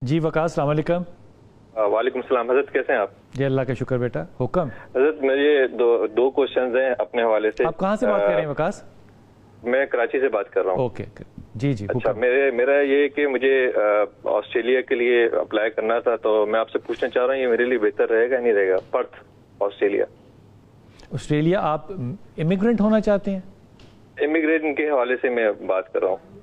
جی وقاص السلام علیکم۔ وعلیکم السلام حضرت، کیسے ہیں آپ؟ جی اللہ کا شکر بیٹا، حکم۔ حضرت میرے دو کوشچنز ہیں اپنے حوالے سے۔ آپ کہاں سے بات کر رہے ہیں وقاص؟ میں کراچی سے بات کر رہا ہوں۔ اوکے جی جی اچھا، میرا یہ کہ مجھے آسٹریلیا کے لیے اپلائی کرنا تھا، تو میں آپ سے پوچھنا چاہ رہا ہوں یہ میرے لیے بہتر رہے گا نہیں رہے گا؟ Perth Australia. آسٹریلیا آپ امیگرینٹ ہونا چاہتے ہیں؟ امیگریشن کے حوالے سے میں بات کر رہا ہوں۔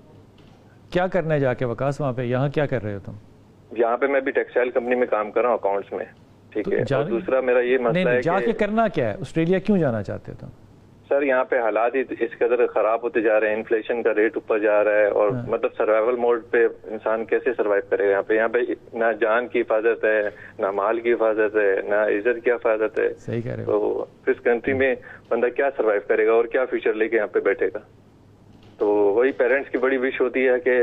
کیا کرنا ہے جا کے وقاص وہاں پہ؟ یہاں کیا کر رہے ہو تم؟ یہاں پہ میں بھی ٹیکسٹائل کمپنی میں کام کر رہا ہوں، اکاؤنٹس میں، ٹھیک ہے۔ اور دوسرا میرا یہ مسئلہ ہے جا کے کرنا کیا ہے؟ آسٹریلیا کیوں جانا چاہتے ہو تم؟ سر یہاں پہ حالات ہی اس قدر خراب ہوتے جا رہے ہیں، انفلیشن کا ریٹ اوپر جا رہا ہے، اور مطلب سروائیول موڈ پہ انسان کیسے سروائیو کرے گا یہاں پہ نہ جان کی حفاظت ہے، نہ مال کی حفاظت ہے، نہ عزت کی حفاظت ہے۔ صحیح کہہ رہے ہو۔ تو اس کنٹری میں بندہ کیا سروائیو کرے گا اور کیا فیوچر لے کے یہاں پہ بیٹھے گا؟ تو وہی پیرنٹس کی بڑی وش ہوتی ہے کہ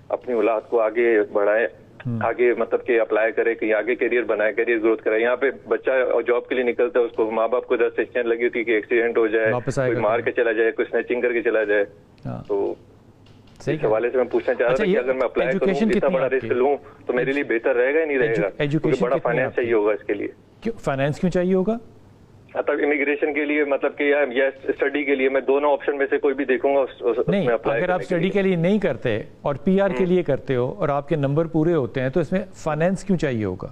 اپنی اولاد کو آگے بڑھائے، آگے مطلب کہ اپلائی کرے، کہ آگے کیریئر بنائے، کیریئر گروتھ کرے۔ یہاں پہ بچہ جاب کے لیے نکلتا ہے، اس کو ماں باپ کو 10 ٹینشن لگی ہوتی ہے کہ ایکسیڈنٹ ہو جائے، کوئی مار کے چلا جائے، کوئی سنیچنگ کر کے چلا جائے۔ تو اس حوالے سے میں پوچھنا چاہ رہا تھا کہ اگر میں اپلائی کروں، اتنا بڑا رسک لوں تو میرے لیے بہتر رہے گا یا نہیں رہے گا؟ کیونکہ بڑا فائنانس چاہیے ہوگا اس کے لیے۔ فائنانس کیوں چاہیے ہوگا؟ مطلب امیگریشن کے لیے، مطلب کہ یا اسٹڈی کے لیے، میں دونوں آپشن میں سے کوئی بھی دیکھوں گا۔ نہیں، اگر آپ اسٹڈی کے لیے نہیں کرتے اور پی آر کے لیے کرتے ہو اور آپ کے نمبر پورے ہوتے ہیں تو اس میں فائنانس کیوں چاہیے ہوگا؟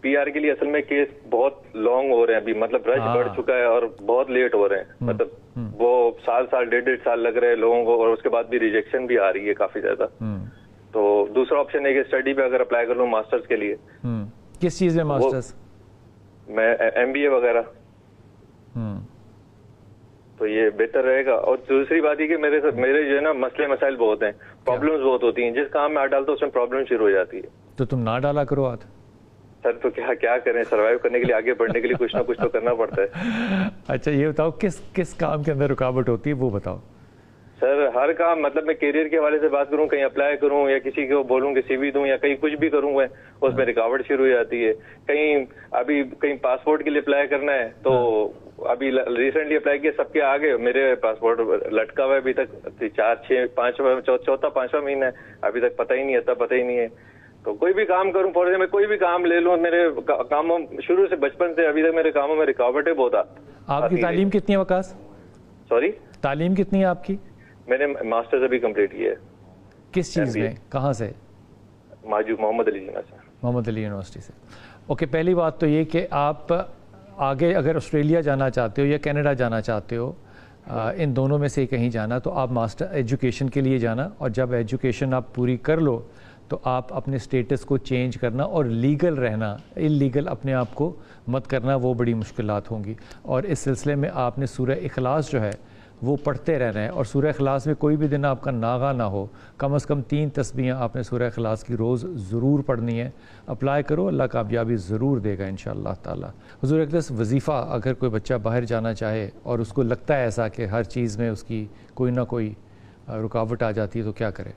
پی آر کے لیے اصل میں کیس بہت لانگ ہو رہے ہیں ابھی، مطلب رش بڑھ چکا ہے اور بہت لیٹ ہو رہے ہیں، مطلب وہ سال ڈیڑھ سال لگ رہے ہیں لوگوں کو، اور اس کے بعد بھی ریجیکشن بھی آ رہی ہے کافی زیادہ۔ تو دوسرا آپشن ہے کہ اسٹڈی پہ اگر اپلائی کر لوں ماسٹرز کے لیے۔ کس چیز میں ماسٹرز؟ میں ایم بی اے وغیرہ۔ تو یہ بہتر رہے گا۔ اور دوسری بات یہ کہ میرے جو ہے نا مسئلے مسائل بہت ہیں، پرابلمز بہت ہوتی ہیں، جس کام میں ہاتھ ڈالتا ہوں اس میں پرابلم شروع ہو جاتی ہے۔ تو تم نہ ڈالا کرو ہاتھ۔ سر تو کیا کریں، سروائیو کرنے کے لیے، آگے بڑھنے کے لیے کچھ نہ کچھ تو کرنا پڑتا ہے۔ اچھا یہ بتاؤ کس کام کے اندر رکاوٹ ہوتی ہے وہ بتاؤ۔ سر ہر کام، مطلب میں کیریئر کے حوالے سے بات کروں، کہیں اپلائی کروں یا کسی کو بولوں کہ سی وی دوں یا کہیں کچھ بھی کروں میں، اس میں رکاوٹ شروع ہو جاتی ہے۔ کہیں پاسپورٹ کے لیے اپلائی کرنا ہے تو ابھی ریسنٹلی اپلائی کیا، سب کے آگے میرے پاسپورٹ لٹکا ہوا ہے ابھی تک، 4 5واں مہینہ ہے، ابھی تک پتہ ہی نہیں ہے۔ تو کوئی بھی کام کروں، فوراً میں کوئی بھی کام لے لوں، میرے کاموں شروع سے بچپن سے ابھی تک میرے کاموں میں رکاوٹیں بہت آتی۔ آپ کی تعلیم کتنی ہے وقاص؟ سوری؟ تعلیم کتنی ہے آپ کی؟ میں نے ماسٹرز ابھی کمپلیٹ کیا ہے۔ کس چیز میں؟ کہاں سے؟ محمد علی جناح سے۔ محمد علی یونیورسٹی سے۔ اوکے، پہلی بات تو یہ کہ آپ آگے اگر آسٹریلیا جانا چاہتے ہو یا کینیڈا جانا چاہتے ہو، ان دونوں میں سے کہیں جانا، تو آپ ماسٹر ایجوکیشن کے لیے جانا، اور جب ایجوکیشن آپ پوری کر لو تو آپ اپنے سٹیٹس کو چینج کرنا اور لیگل رہنا، اللیگل اپنے آپ کو مت کرنا، وہ بڑی مشکلات ہوں گی۔ اور اس سلسلے میں آپ نے سورہ اخلاص جو ہے وہ پڑھتے رہنا ہے، اور سورہ اخلاص میں کوئی بھی دن آپ کا ناغہ نہ ہو، کم از کم 3 تسبیحیں آپ نے سورہ اخلاص کی روز ضرور پڑھنی ہے۔ اپلائی کرو، اللہ کامیابی ضرور دے گا انشاءاللہ تعالی۔ حضور اقدس، وظیفہ اگر کوئی بچہ باہر جانا چاہے اور اس کو لگتا ہے ایسا کہ ہر چیز میں اس کی کوئی نہ کوئی رکاوٹ آ جاتی ہے تو کیا کرے؟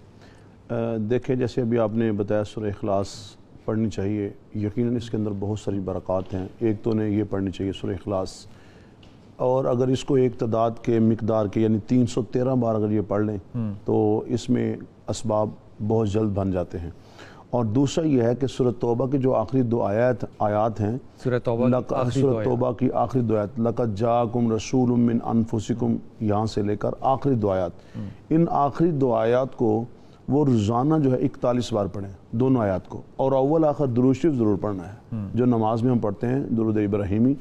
دیکھیں، جیسے ابھی آپ نے بتایا سورہ اخلاص پڑھنی چاہیے، یقیناً اس کے اندر بہت ساری برکات ہیں۔ ایک تو انہیں یہ پڑھنی چاہیے سورہ اخلاص، اور اگر اس کو ایک تعداد کے مقدار کے یعنی 313 بار اگر یہ پڑھ لیں تو اس میں اسباب بہت جلد بن جاتے ہیں۔ اور دوسرا یہ ہے کہ سورۃ توبہ کی جو آخری 2 آیات ہیں، سورۃ توبہ کی آخری 2 آیات، لَقَدْ جَاءَكُمْ رَسُولٌ مِّنْ أَنفُسِكُمْ، یہاں سے لے کر آخری 2 آیات، ان آخری 2 آیات کو وہ روزانہ جو ہے 41 بار پڑھیں، دونوں آیات کو، اور اول آخر درود شریف ضرور پڑھنا ہے، جو نماز میں ہم پڑھتے ہیں درود ابراہیمی،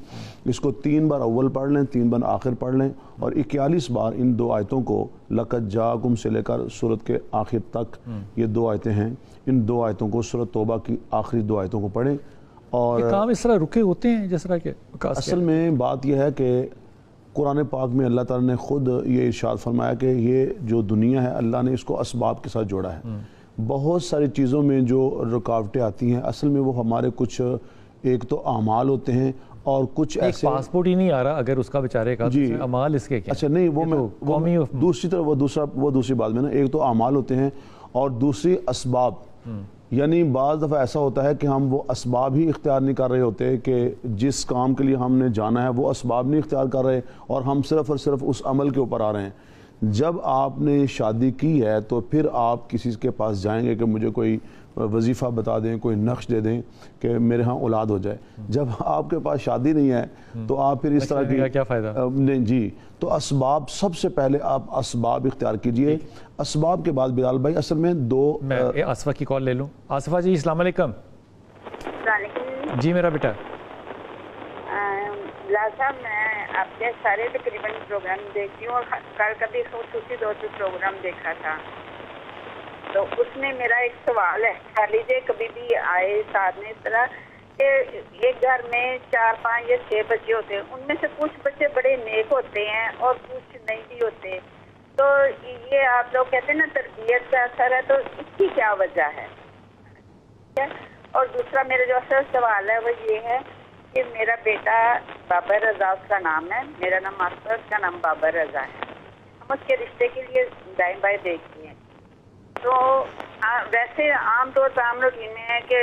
اس کو 3 بار اول پڑھ لیں، 3 بار آخر پڑھ لیں، اور 41 بار ان 2 آیتوں کو، لَقَدْ جَاءَكُمْ سے لے کر سورت کے آخر تک یہ 2 آیتیں ہیں، ان 2 آیتوں کو، سورۃ توبہ کی آخری 2 آیتوں کو پڑھیں۔ اور کام اس طرح رکے ہوتے ہیں جس طرح کہ اصل میں بات یہ ہے کہ قرآن پاک میں اللہ تعالیٰ نے خود یہ ارشاد فرمایا کہ یہ جو دنیا ہے اللہ نے اس کو اسباب کے ساتھ جوڑا ہے۔ بہت ساری چیزوں میں جو رکاوٹیں آتی ہیں اصل میں وہ ہمارے کچھ ایک تو اعمال ہوتے ہیں، اور کچھ ایسے پاسپورٹ ہی نہیں آ رہا اگر اس کا بیچارے کا، اعمال اس کے کیا؟ اچھا نہیں، وہ دوسری طرف وہ دوسری بات میں نا، ایک تو اعمال ہوتے ہیں اور دوسری اسباب۔ یعنی بعض دفعہ ایسا ہوتا ہے کہ ہم وہ اسباب ہی اختیار نہیں کر رہے ہوتے کہ جس کام کے لیے ہم نے جانا ہے وہ اسباب نہیں اختیار کر رہے، اور ہم صرف اور صرف اس عمل کے اوپر آ رہے ہیں۔ جب آپ نے شادی کی ہے تو پھر آپ کسی کے پاس جائیں گے کہ مجھے کوئی وظیفہ بتا دیں، کوئی نقش دے دیں کہ میرے ہاں اولاد ہو جائے. جب آپ کے پاس شادی نہیں ہے تو آپ پھر اس طرح کی کیا فائدہ؟ نہیں جی. تو اسباب سب سے پہلے آپ اسباب اختیار کیجئے. اسباب کے بعد بلال بھائی اصل میں میں آصفہ کی کال لے لوں. آصفہ جی السلام علیکم. جی میرا بیٹا. بلال صاحب میں آپ کے سارے تقریباً پروگرام دیکھتی ہوں اور کل کا بھی خصوصی 2 پروگرام دیکھا تھا. تو اس میں میرا ایک سوال ہے. کہہ لیجیے کبھی بھی آئے ساتھ میں اس طرح کہ ایک گھر میں 4 5 یا 6 بچے ہوتے ہیں، ان میں سے کچھ بچے بڑے نیک ہوتے ہیں اور کچھ نہیں بھی ہوتے. تو یہ آپ لوگ کہتے ہیں نا تربیت کا اثر ہے، تو اس کی کیا وجہ ہے؟ اور دوسرا میرا جو اصل سوال ہے وہ یہ ہے کہ میرا بیٹا بابر رضا اس کا نام ہے، میرا نام ماسٹر، اس کا نام بابر رضا ہے. ہم اس کے رشتے کے لیے دائیں بائیں دیکھتے ہیں. تو ویسے عام طور پر عام روٹین میں ہے کہ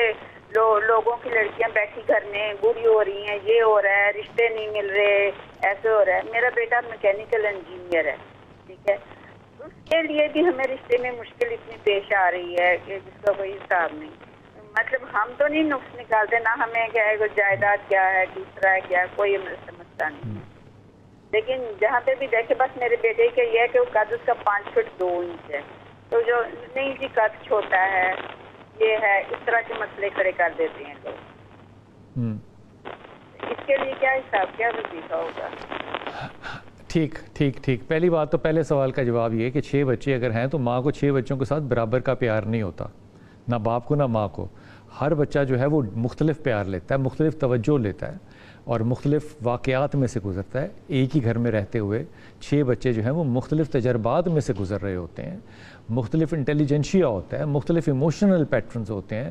لوگوں کی لڑکیاں بیٹھی گھر میں بوڑھی ہو رہی ہیں، یہ ہو رہا ہے، رشتے نہیں مل رہے، ایسے ہو رہا ہے. میرا بیٹا میکینیکل انجینئر ہے، ٹھیک ہے. اس کے لیے بھی ہمیں رشتے میں مشکل اتنی پیش آ رہی ہے کہ جس کا کوئی حساب نہیں. مطلب ہم تو نہیں نقص نکالتے نا، ہمیں کیا ہے جائیداد کیا ہے، دوسرا ہے کیا ہے، کوئی سمجھتا نہیں. لیکن جہاں پہ بھی دیکھے بس میرے بیٹے کا یہ ہے کہ وہ قد اس کا 5 فٹ 2 انچ ہے. تو جو نہیں جی قد چھوٹا ہے، یہ ہے، اس طرح کے مسئلے کھڑے کر دیتے ہیں لوگ. اس کے لیے کیا حساب، کیا وظیفہ ہوگا؟ ٹھیک. پہلی بات تو پہلے سوال کا جواب یہ ہے کہ 6 بچے اگر ہیں تو ماں کو 6 بچوں کے ساتھ برابر کا پیار نہیں ہوتا، نہ باپ کو نہ ماں کو. ہر بچہ جو ہے وہ مختلف پیار لیتا ہے، مختلف توجہ لیتا ہے اور مختلف واقعات میں سے گزرتا ہے. ایک ہی گھر میں رہتے ہوئے 6 بچے جو ہیں وہ مختلف تجربات میں سے گزر رہے ہوتے ہیں، مختلف انٹیلیجنشیا ہوتا ہے، مختلف ایموشنل پیٹرنز ہوتے ہیں،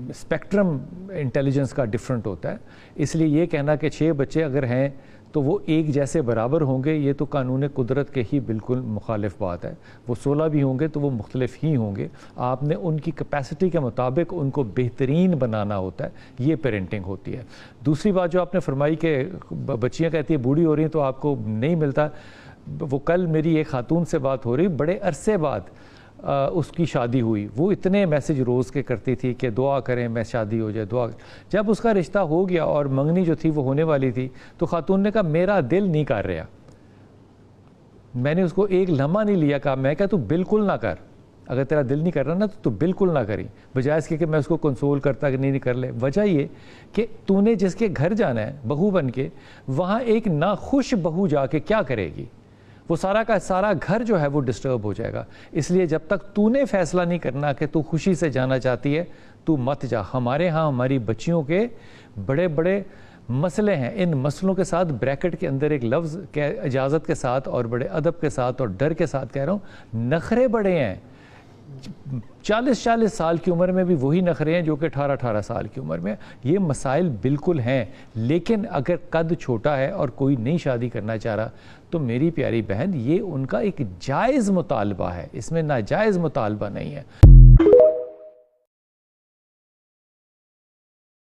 اسپیکٹرم انٹیلیجنس کا ڈفرنٹ ہوتا ہے. اس لیے یہ کہنا کہ 6 بچے اگر ہیں تو وہ ایک جیسے برابر ہوں گے، یہ تو قانون قدرت کے ہی بالکل مخالف بات ہے. وہ 16 بھی ہوں گے تو وہ مختلف ہی ہوں گے. آپ نے ان کی کیپیسٹی کے مطابق ان کو بہترین بنانا ہوتا ہے. یہ پیرنٹنگ ہوتی ہے. دوسری بات جو آپ نے فرمائی کہ بچیاں کہتی ہیں بوڑھی ہو رہی ہیں تو آپ کو نہیں ملتا، وہ کل میری ایک خاتون سے بات ہو رہی، بڑے عرصے بعد اس کی شادی ہوئی. وہ اتنے میسج روز کے کرتی تھی کہ دعا کریں میں شادی ہو جائے، دعا. جب اس کا رشتہ ہو گیا اور منگنی جو تھی وہ ہونے والی تھی تو خاتون نے کہا میرا دل نہیں کر رہا. میں نے اس کو ایک لمحہ نہیں لیا، کہا میں کہا تو بالکل نہ کر، اگر تیرا دل نہیں کر رہا نا تو بالکل نہ کری، بجائے اس کے کہ میں اس کو کنسول کرتا کہ نہیں کر لے. وجہ یہ کہ تو نے جس کے گھر جانا ہے بہو بن کے، وہاں ایک ناخوش بہو جا کے کیا کرے گی؟ وہ سارا کا سارا گھر جو ہے وہ ڈسٹرب ہو جائے گا. اس لیے جب تک تو نے فیصلہ نہیں کرنا کہ تو خوشی سے جانا چاہتی ہے تو مت جا. ہمارے ہاں ہماری بچیوں کے بڑے بڑے مسئلے ہیں. ان مسئلوں کے ساتھ بریکٹ کے اندر ایک لفظ اجازت کے ساتھ اور بڑے ادب کے ساتھ اور ڈر کے ساتھ کہہ رہا ہوں، نخرے بڑے ہیں. 40 سال کی عمر میں بھی وہی نخرے ہیں جو کہ 18 سال کی عمر میں. یہ مسائل بالکل ہیں. لیکن اگر قد چھوٹا ہے اور کوئی نئی شادی کرنا چاہ رہا تو میری پیاری بہن یہ ان کا ایک جائز مطالبہ ہے، اس میں ناجائز مطالبہ نہیں ہے.